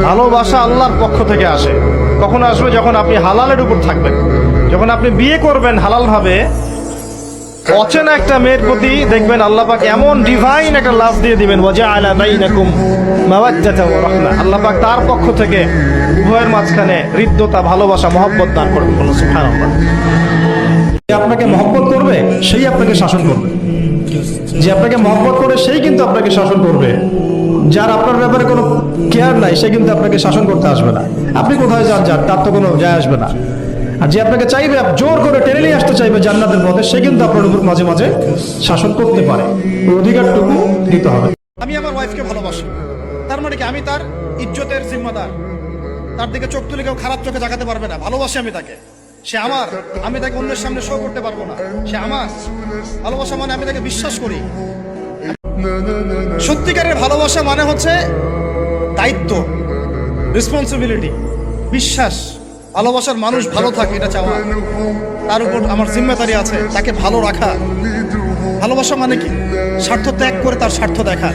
ভালোবাসা আল্লাহর পক্ষ থেকে আসে। কখন আসবে? যখন আপনি হালালের উপর থাকবেন, যখন আপনি বিয়ে করবেন হালালভাবে। অচেনা একটা মেয়ের প্রতি দেখবেন আল্লাহ পাক এমন ডিভাইন একটা লাভ দিয়ে দিবেন, ওয়াজআলা বাইনাকুম মাওয়াজ্জাতা ওয়া রাহমা। আল্লাহ পাক তার পক্ষ থেকে উভয়ের মাঝখানে হৃদ্যতা, ভালোবাসা, মহব্বত দান করবেন। বলুন সুবহানাল্লাহ। যে আপনাকে মহব্বত করবে সেই আপনাকে শাসন করবে, যে আপনাকে মহব্বত করে সেই কিন্তু আপনাকে শাসন করবে। যার আপনার ব্যাপারে কোনো কেয়ার নাই সে কিন্তু আপনাকে শাসন করতে আসবে না। আপনি কোথায় যান তার তো কোনো যায় আসবে না। আর যে আপনাকে চাইবে, জোর করে টেনে নিয়ে আসতে চাইবে জান্নাতের পথে, সে কিন্তু আপনার উপর মাঝে মাঝে শাসন করতে পারে। ওই অধিকারটুকু দিতে হবে। আমি আমার ওয়াইফকে ভালোবাসি, তার মানে কি আমি তার ইজ্জতের জিম্মাদার। তার দিকে চোখ তুলে কেউ খারাপ চোখে তাকাতে পারবে না। ভালোবাসি আমি তাকে, সে আমার। আমি তাকে অন্যের সামনে শো করতে পারবো না, সে আমার। ভালোবাসা মানে আমি তাকে বিশ্বাস করি। সত্যিকারের ভালোবাসা মানে হচ্ছে দায়িত্ব, রেসপন্সিবিলিটি, বিশ্বাস। ভালোবাসার মানুষ ভালো থাকে এটা চাওয়া, তার উপর আমার জিম্মেদারি আছে তাকে ভালো রাখা। ভালোবাসা মানে কি? স্বার্থ ত্যাগ করে তার স্বার্থ দেখা।